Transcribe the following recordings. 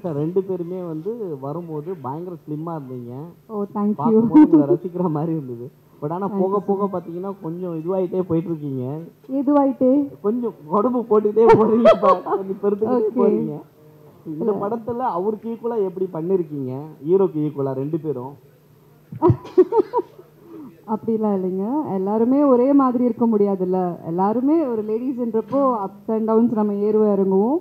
Sir 2 பேருமே வந்து வரும்போது பயங்கர ஸ்லிம்மா இருந்தீங்க. ஓ தேங்க் யூ. பார்க்கும்போது உங்களை ரசிக்கிற மாதிரி இருந்தது. பட் ஆனால் போக போக பார்த்தீங்கன்னா கொஞ்சம் இதுவாகிட்டே போயிட்டு இருக்கீங்க. எதுவாயிட்டு? கொஞ்சம் உடம்பு போட்டுட்டே போறீங்க, கொஞ்சம் பெருத்துக்கிட்டே போறீங்க. இந்த படத்துல அவருக்கு ஈக்குவலா எப்படி பண்ணிருக்கீங்க? ஹீரோக்கு ஈக்குவலா 2 பேரும்? அப்படிலாம் இல்லைங்க. எல்லாருமே ஒரே மாதிரி இருக்க முடியாதுல்ல. எல்லாருமே ஒரு லேடிஸ்ன்றப்போ அப்ஸ் அண்ட் டவுன்ஸ் நம்ம ஏறுவோம் இறங்குவோம்.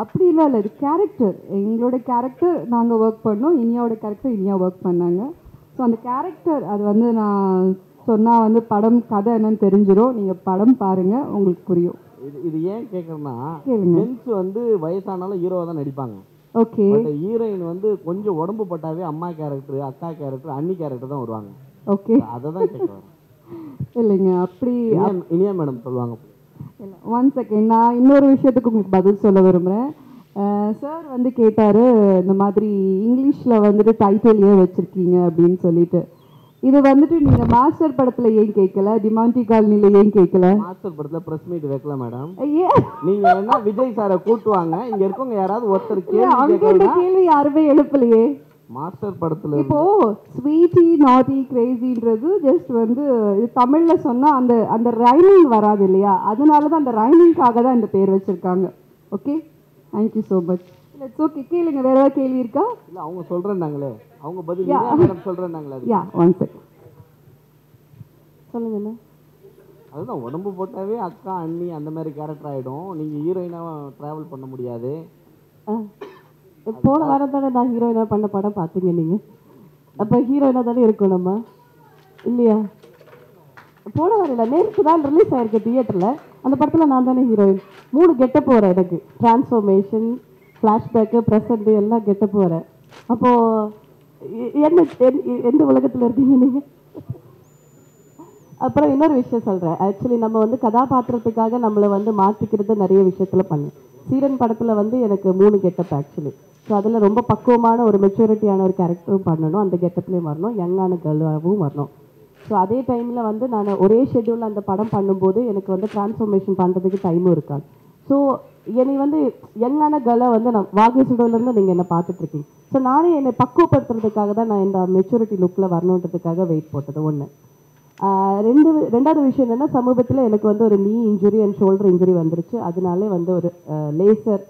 அப்படிலாம் இல்லை, இது கேரக்டர். எங்களோட கேரக்டர் நாங்கள் ஒர்க் பண்ணோம், இனியாவோட கேரக்டர் இனியா ஒர்க் பண்ணாங்க. ஸோ அந்த கேரக்டர் அது வந்து நான் சொன்னால் வந்து படம் கதை என்னன்னு தெரிஞ்சிடும். நீங்கள் படம் பாருங்கள், உங்களுக்கு புரியும். இது ஏன் கேட்குறேன்னா, கேளுங்க. ஜென்ஸ் வந்து வயசானாலும் ஹீரோவாக தான் நடிப்பாங்க. ஓகே. பட் ஹீரோயின் வந்து கொஞ்சம் உடம்பு பட்டாவே அம்மா கேரக்டர், அக்கா கேரக்டர், அண்ணி கேரக்டர் தான் வருவாங்க. ஓகே. அதை தான் கேட்குறேன். இல்லைங்க அப்படி இனியா மேடம் சொல்லுவாங்க. இல்லை, 1 செகண்ட், நான் இன்னொரு விஷயத்துக்கு உங்களுக்கு பதில் சொல்ல விரும்புகிறேன். சார் வந்து கேட்டார் இந்த மாதிரி இங்கிலீஷில் வந்துட்டு டைட்டில் ஏன் வச்சுருக்கீங்க அப்படின்னு சொல்லிட்டு. இது வந்துட்டு நீங்கள் மாஸ்டர் படத்தில் ஏன் கேட்கல, டிமாண்டி காலனியில் ஏன் கேட்கல? மாஸ்டர் படத்தில் ப்ரெஸ் மீட் வைக்கல மேடம். ஐயே, நீங்கள் வேணா விஜய் சாரை கூட்டுவாங்க, இங்கே இருக்கவங்க யாராவது ஒருத்தர் அங்கே இந்த கேள்வி யாருமே எழுப்பலையே. மாஸ்டர் படத்தில் இப்போ ஸ்வீட்டி நாட்டி கிரேசின்றது ஜஸ்ட் வந்து இது தமிழில் சொன்னால் அந்த அந்த ரைமிங் வராது இல்லையா, அதனால தான் அந்த ரைமிங்காக தான் இந்த பேர் வச்சுருக்காங்க. Okay, thank you so much. It's okay, கேளுங்க. வேற ஏதாவது கேள்வி இருக்கா? இல்லை, அவங்க சொல்கிறேன்னாங்களே, அவங்க பதில் மேடம் சொல்கிறேன்னாங்களே. யா 1 செகண்ட் சொல்லுங்கண்ணா. அதுதான், உடம்பு போட்டாவே அக்கா அண்ணி அந்த மாதிரி கேரக்டர் ஆகிடும். நீங்கள் ஹீரோயினாக ட்ராவல் பண்ண முடியாது. போன வாரம் தானே நான் ஹீரோயினாக பண்ண படம் பார்த்தீங்க நீங்கள். அப்போ ஹீரோயினாக தானே இருக்கும் நம்ம, இல்லையா? போன வாரம் இல்லை, நேற்று தான் ரிலீஸ் ஆயிருக்கு தியேட்டரில். அந்த படத்தில் நான் தானே ஹீரோயின். 3 கெட்டப் போகிறேன். எனக்கு ட்ரான்ஸ்ஃபர்மேஷன், ஃப்ளாஷ்பேக்கு, ப்ரெசண்ட்டு எல்லாம் கெட்டப் போகிறேன். அப்போது என்ன எந்த உலகத்தில் இருக்கீங்க நீங்கள்? அப்புறம் இன்னொரு விஷயம் சொல்கிறேன். ஆக்சுவலி நம்ம வந்து கதாபாத்திரத்துக்காக நம்மளை வந்து மாற்றிக்கிறது நிறைய விஷயத்தில் பண்ணு. சீரன் படத்தில் வந்து எனக்கு 3 கெட்டப் ஆக்சுவலி. ஸோ அதில் ரொம்ப பக்குவமான ஒரு மெச்சூரிட்டியான ஒரு கேரக்டரும் பண்ணணும், அந்த கெட்டப்லேயும் வரணும், யங்கான கேர்ளாகவும் வரணும். ஸோ அதே டைமில் வந்து நான் ஒரே ஷெட்யூலில் அந்த படம் பண்ணும்போது எனக்கு வந்து ட்ரான்ஸ்ஃபர்மேஷன் பண்ணுறதுக்கு டைமும் இருக்காது. ஸோ என்னை வந்து யங்கான கேர்ளை வந்து நான் வாகை சுடோலேருந்து நீங்கள் என்னை பார்த்துட்ருக்கீங்க. ஸோ நானே என்னை பக்குவப்படுத்துறதுக்காக தான் நான் இந்த மெச்சூரிட்டி லுக்கில் வரணுன்றதுக்காக வெயிட் போட்டது ஒன்று. ரெண்டாவது விஷயம் என்னென்னா, சமீபத்தில் எனக்கு வந்து ஒரு நீ இன்ஜுரி அண்ட் ஷோல்டர் இன்ஜுரி வந்துருச்சு. அதனாலே வந்து ஒரு லேசர்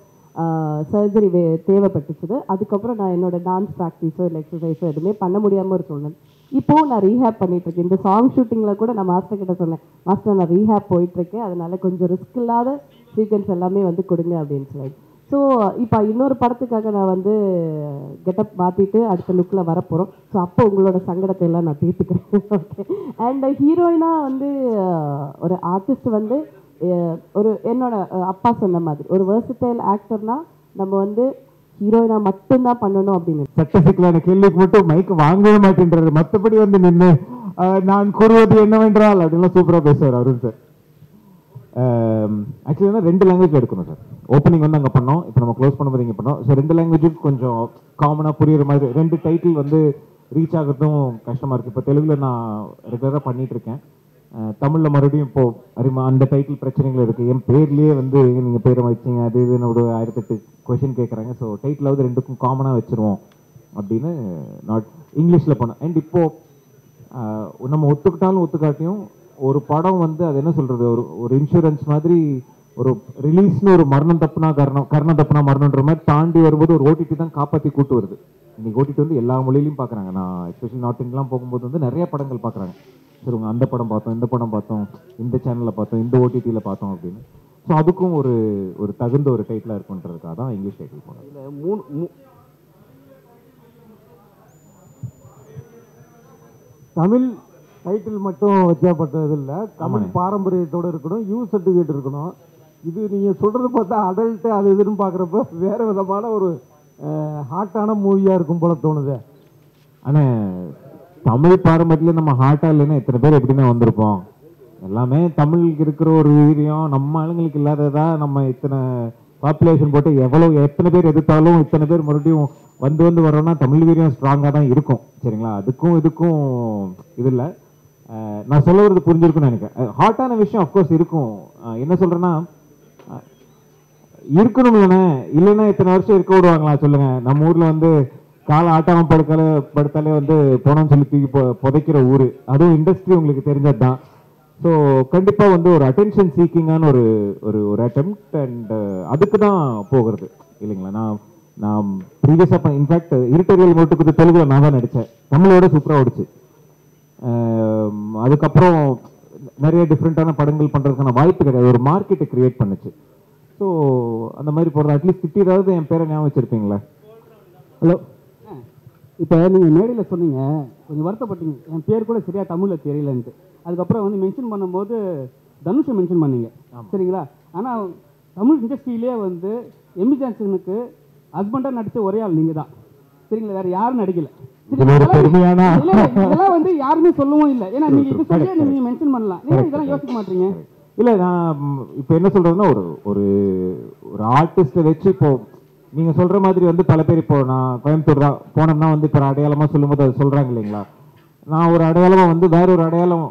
சர்ஜரி தேவைப்பட்டுச்சுது. அதுக்கப்புறம் நான் என்னோட டான்ஸ் ப்ராக்டிஸோ இல்லை எக்ஸசைஸோ எதுவுமே பண்ண முடியாமல் ஒரு சூழ்நிலை. இப்போது நான் ரீஹேப் பண்ணிகிட்ருக்கேன். இந்த சாங் ஷூட்டிங்கில் கூட நான் மாஸ்டர் கிட்ட சொன்னேன், மாஸ்டர் நான் ரீஹேப் போயிட்டுருக்கேன், அதனால் கொஞ்சம் ரிஸ்க் இல்லாத சீக்வன்ஸ் எல்லாமே வந்து கொடுங்க அப்படின்னு சொல்லிட்டு. ஸோ இப்போ இன்னொரு படத்துக்காக நான் வந்து கெட்டப் மாற்றிட்டு அடுத்த லுக்கில் வரப்போகிறோம். ஸோ அப்போ உங்களோட சங்கடத்தை எல்லாம் நான் தீர்த்துக்கிறேன். ஓகே. அண்ட் ஹீரோயினாக வந்து ஒரு ஆர்டிஸ்ட் வந்து ஒரு என்னோட அப்பா சொன்ன மாதிரி ஒரு வெர்சடைல் ஆக்டர்னால் நம்ம வந்து ஹீரோயினா மட்டும்தான் பண்ணணும் அப்படின்னு. சட்டசிக்கலான கேள்விக்கு மட்டும் மைக் வாங்கவே மாட்டேன்றாரு. மற்றபடி வந்து நின்று நான் கூறுவது என்னவென்றால் அப்படின்லாம் சூப்பராக பேசுவார் அருண் சார். ஆக்சுவலி வந்து 2 லாங்குவேஜ் எடுக்கணும் சார். ஓப்பனிங் வந்து அங்கே பண்ணோம், இப்போ நம்ம க்ளோஸ் பண்ணும்போது இங்கே பண்ணோம். ஸோ 2 லாங்குவேஜுக்கு கொஞ்சம் காமனாக புரியுற மாதிரி 2 டைட்டில் வந்து ரீச் ஆகிறதும் கஷ்டமாக இருக்குது. இப்போ தெலுங்கில் நான் ரெகுலராக பண்ணிகிட்ருக்கேன். தமிழில் மறுபடியும் இப்போது அறிமா அந்த டைட்டில் பிரச்சனைகள் இருக்குது. என் பேர்லேயே வந்து நீங்கள் பேரை வச்சிங்க அது இதுன்னு ஒரு 1008 கொஷின் கேட்குறாங்க. ஸோ டைட்டிலாவது 2க்கும் காமனாக வச்சுருவோம் அப்படின்னு நாட் இங்கிலீஷில் பண்ணோம். அண்ட் இப்போது நம்ம ஒத்துக்கிட்டாலும் ஒத்துக்காட்டியும் ஒரு படம் வந்து அது என்ன சொல்கிறது, ஒரு இன்சூரன்ஸ் மாதிரி ஒரு ரிலீஸ்னு ஒரு மரணம் தப்புனா கர்ணம் தப்புனா மரணன்ற மாதிரி தாண்டி வரும்போது ஒரு ஓடிடி தான் காப்பாற்றி கூட்டு வருது. இன்னைக்கு ஓடிடி வந்து எல்லா மொழியிலையும் பார்க்குறாங்க. நான் எஸ்பெஷலி நார்த் இந்தியாலாம் போகும்போது வந்து நிறைய படங்கள் பார்க்குறாங்க. சரி, உங்கள் அந்த படம் பார்த்தோம், இந்த படம் பார்த்தோம், இந்த சேனலில் பார்த்தோம், இந்த ஓடிடியில் பார்த்தோம் அப்படின்னு. ஸோ அதுக்கும் ஒரு தகுந்த ஒரு டைட்டிலாக இருக்குன்றதுக்காக தான் இங்கிலீஷ் டைட்டில் போனோம். இதில் தமிழ் டைட்டில் மட்டும் வச்சப்பட்டது இல்லை, தமிழ் பாரம்பரியத்தோடு இருக்கணும், யூ சர்டிஃபிகேட் இருக்கணும். இது நீங்கள் சொல்கிறது பார்த்தா அடல்ட்டு அது இதுன்னு பார்க்குறப்ப வேறு விதமான ஒரு ஹாட்டான மூவியாக இருக்கும் போல தோணுது. ஆனால் தமிழ் பாரம்பரியத்தில் நம்ம ஹாட்டாக இல்லைன்னா எத்தனை பேர் எப்படின்னா வந்திருப்போம். எல்லாமே தமிழுக்கு இருக்கிற ஒரு வீரியம் நம்ம ஆளுங்களுக்கு இல்லாததா நம்ம இத்தனை பாப்புலேஷன் போட்டு எத்தனை பேர் எதிர்த்தாலும் இத்தனை பேர் மறுபடியும் வந்து வரோன்னா தமிழ் வீரியம் ஸ்ட்ராங்காக தான் இருக்கும். சரிங்களா? அதுக்கும் இதுக்கும் இது இல்லை. நான் சொல்ல வரது புரிஞ்சிருக்குன்னு நினைக்கிறேன். ஹாட்டான விஷயம் அஃப்கோர்ஸ் இருக்கும். என்ன சொல்கிறேன்னா, இருக்கணும்லண்ணே, இல்லைன்னா இத்தனை வருஷம் இருக்க விடுவாங்களா சொல்லுங்க. நம்ம ஊர்ல வந்து காலை ஆட்டாம படுத்தாலே வந்து போனோம்னு சொல்லி தூக்கி புதைக்கிற ஊரு, அதுவும் இண்டஸ்ட்ரி உங்களுக்கு தெரிஞ்சது தான். ஸோ கண்டிப்பா வந்து ஒரு அட்டென்ஷன் சீக்கிங்கான ஒரு ஒரு ஒரு அட்டெம்ப்ட் அண்ட் அதுக்கு தான் போகிறது இல்லைங்களா. நான் ப்ரீவியஸாக இன்ஃபேக்ட் இருட்டரியல் மோட்டுக்கு தெலுங்குல நான் தான் நடித்தேன், தமிழோட சூப்பராக ஓடிச்சு. அதுக்கப்புறம் நிறைய டிஃப்ரெண்ட்டான படங்கள் பண்ணுறதுக்கான வாய்ப்பு கிடையாது, ஒரு மார்க்கெட்டை கிரியேட் பண்ணுச்சு. ஸோ அந்த மாதிரி போகிறது அட்லீஸ்ட் திட்டியாவது என் பேரை ஞாபகம் வச்சுருப்பீங்களா? ஹலோ, இப்போ நீங்கள் மேடையில் சொன்னீங்க, கொஞ்சம் வருத்தப்பட்டீங்க, என் பேர் கூட சரியாக தமிழில் தெரியலன்ட்டு. அதுக்கப்புறம் வந்து மென்ஷன் பண்ணும்போது தனுஷை மென்ஷன் பண்ணீங்க, சரிங்களா? ஆனால் தமிழ் இண்டஸ்ட்ரியிலே வந்து எமி ஜான்சனுக்கு ஹஸ்பண்டாக நடித்த ஒரே ஆள் நீங்கள் தான், சரிங்களா? வேறு யாரும் நடிக்கல. இதெல்லாம் வந்து யாருமே சொல்லவும் இல்லை. ஏன்னா நீங்கள் இது சொல்லி நீங்கள் மென்ஷன் பண்ணலாம், நீங்கள் இதெல்லாம் யோசிக்க மாட்டீங்க. இல்லை, நான் இப்போ என்ன சொல்கிறதுன்னா, ஒரு ஒரு ஒரு ஆர்டிஸ்ட்டை வச்சு இப்போ நீங்கள் சொல்கிற மாதிரி வந்து பல பேர் இப்போ நான் கோயம்புத்தூர் தான் போனோம்னா வந்து இப்போ அடையாளமாக சொல்லும்போது அது சொல்கிறாங்க இல்லைங்களா. நான் ஒரு அடையாளமாக வந்து வேற ஒரு அடையாளம்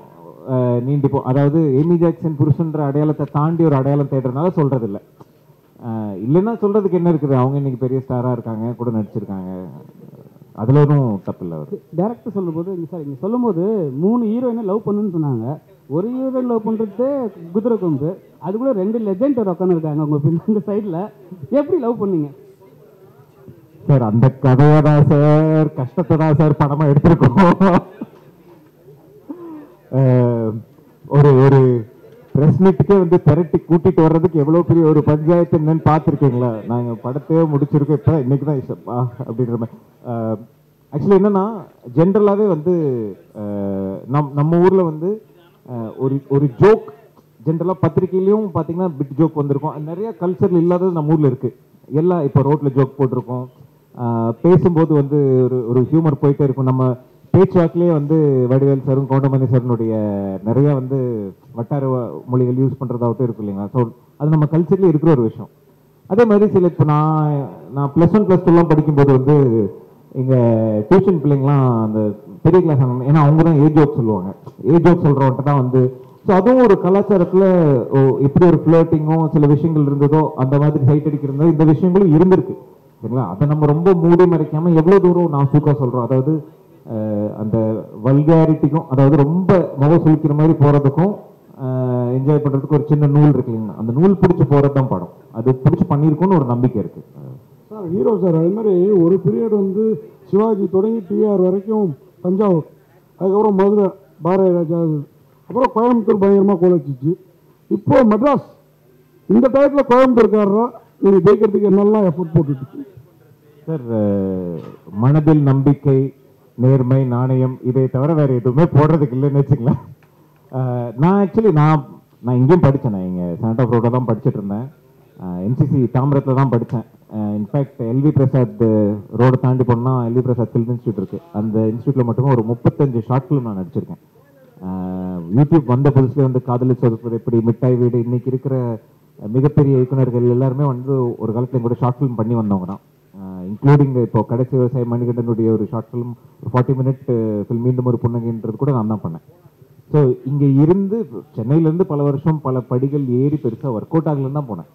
நீண்டிப்போ, அதாவது எமி ஜாக்சன் புருஷன்ற அடையாளத்தை தாண்டி ஒரு அடையாளம் தேடுறதுனால சொல்கிறது இல்லை. இல்லைன்னா சொல்கிறதுக்கு என்ன இருக்குது, அவங்க இன்னைக்கு பெரிய ஸ்டாராக இருக்காங்க, கூட நடிச்சிருக்காங்க, அதில் ஒன்றும் தப்பு இல்லை. அவர் டேரக்டர் சொல்லும்போது சார் இங்கே சொல்லும்போது 3 ஹீரோயினை லவ் பண்ணுன்னு சொன்னாங்க. ஒரு ஹீரோயின் லவ் பண்ணுறது குதிரை கொம்பு, அது கூட 2 லெஜெண்ட் உட்காந்து இருக்காங்க உங்கள் சைடில். எப்படி லவ் பண்ணீங்க சார்? அந்த கதையை தான் சார், கஷ்டத்தை தான் சார் படமாக எடுத்திருக்கோம். ஒரு ஒரு ப்ரெஸ் மீட்டுக்கே வந்து திரட்டி கூட்டிட்டு வர்றதுக்கு எவ்வளோ பெரிய ஒரு பஞ்சாயத்து என்னன்னு பார்த்துருக்கீங்களா? நாங்கள் படத்தையே முடிச்சிருக்கோம், இப்போ இன்னைக்கு தான் இஷ்டப்பா அப்படின்ற மாதிரி. ஆக்சுவலி என்னன்னா, ஜென்ரலாகவே வந்து நம்ம ஊரில் வந்து ஒரு ஜோக் ஜென்ரலாக பத்திரிகையிலையும் பார்த்தீங்கன்னா பிட் ஜோக் வந்திருக்கும். நிறைய கல்ச்சரில் இல்லாதது நம்ம ஊரில் இருக்குது. எல்லாம் இப்போ ரோட்டில் ஜோக் போட்டிருக்கோம், பேசும்போது வந்து ஒரு ஹியூமர் போயிட்டே இருக்கும். நம்ம பேச்சுவாக்கிலே வந்து வடிவேல் சாரும் கவுண்டமணி சாருனுடைய நிறைய வந்து வட்டார மொழிகள் யூஸ் பண்ணுறதாகட்டும் இருக்கும் இல்லைங்களா. ஸோ அது நம்ம கல்ச்சர்லேயே இருக்கிற ஒரு விஷயம். அதே மாதிரி சில இப்போ நான் +1 +2 படிக்கும்போது வந்து எங்கள் டியூஷன் பிள்ளைங்களாம் அந்த பெரிய கிளாஸ் ஆகணும், ஏன்னா அவங்க தான் ஏஜ் ஜோக் சொல்லுவாங்க. ஏஜ் ஜோக் சொல்கிறவன்ட்டு தான் வந்து, ஸோ அதுவும் ஒரு கலாச்சாரத்தில் எப்படி ஒரு ஃப்ளர்ட்டிங்கும் சில விஷயங்கள் இருந்ததோ அந்த மாதிரி சைட் அடிக்கிறதோ இந்த விஷயங்களும் இருந்திருக்கு சரிங்களா. அதை நம்ம ரொம்ப மூடி மறைக்காமல் எவ்வளோ தூரம் நான் சூக்காக சொல்கிறோம், அதாவது அந்த வல்காரிட்டிக்கும், அதாவது ரொம்ப முகம் சுழிக்கிற மாதிரி போகிறதுக்கும் என்ஜாய் பண்ணுறதுக்கு ஒரு சின்ன நூல் இருக்கு இல்லைங்களா, அந்த நூல் பிடிச்சி போகிறது தான் படம். அது பிடிச்சி பண்ணியிருக்கோன்னு ஒரு நம்பிக்கை இருக்குது சார். ஹீரோ சார் அது மாதிரி ஒரு பீரியட் வந்து சிவாஜி தொடங்கி டிஆர் வரைக்கும் தஞ்சாவூர், அதுக்கப்புறம் மதுரை பாரதிய ராஜா, அப்புறம் கோயம்புத்தூர் பயங்கரமாக கோலச்சிச்சு. இப்போ மெட்ராஸ், இந்த டயத்தில் கோயம்புத்தூர்காரரா நீங்கள் ஜெயிக்கிறதுக்கு என்னெல்லாம் எஃபர்ட் போட்டுட்டு சார்? மனதில் நம்பிக்கை, நேர்மை, நாணயம், இதை தவிர வேறு எதுவுமே போடுறதுக்கு இல்லைன்னு வச்சுக்கலாம். நான் ஆக்சுவலி நான் இங்கேயும் படித்தேன், நான் இங்கே செனட் ஆஃப் ரோட்டில் தான் படிச்சுட்டு இருந்தேன். என்சிசி தாம்பரத்தில் தான் படித்தேன். இன்ஃபேக்ட் எல்வி பிரசாத் ரோடு தாண்டி போனால் எல்வி பிரசாத் ஃபிலிம் இன்ஸ்டியூட் இருக்குது. அந்த இன்ஸ்டியூட்டில் மட்டுமே ஒரு 35 ஷார்ட் ஃபிலிம் நான் நடிச்சிருக்கேன். யூடியூப் வந்த புதுசுலேயே வந்து காதலி சொதுப்பது எப்படி, மிட்டாய் வீடு, இன்னைக்கு இருக்கிற மிகப்பெரிய இயக்குநர்கள் எல்லாருமே வந்து ஒரு காலத்தில் கூட ஷார்ட் ஃபிலிம் பண்ணி வந்தவங்க தான். இன்க்ளூடிங் இப்போ கடைசி விவசாய மணிகண்டனுடைய ஒரு ஷார்ட் ஃபிலிம், ஒரு 40 மினிட் ஃபிலிம், மீண்டும் ஒரு புன்னகைன்றது கூட நான் தான் பண்ணேன். ஸோ இங்கே இருந்து சென்னையிலேருந்து பல வருஷம் பல படிகள் ஏறி பெருசாக ஒர்க் அவுட் ஆகலன்னு தான் போனேன்.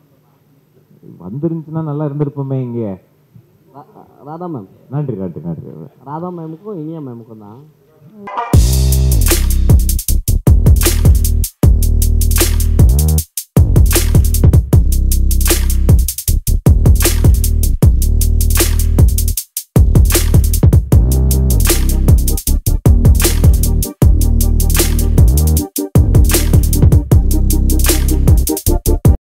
வந்துருந்துச்சுன்னா நல்லா இருந்திருப்போமே இங்கே. ராதா மேம், நன்றி நன்றி நன்றி. ராதா மேமுக்கும் இனியா மேமுக்கும் தான்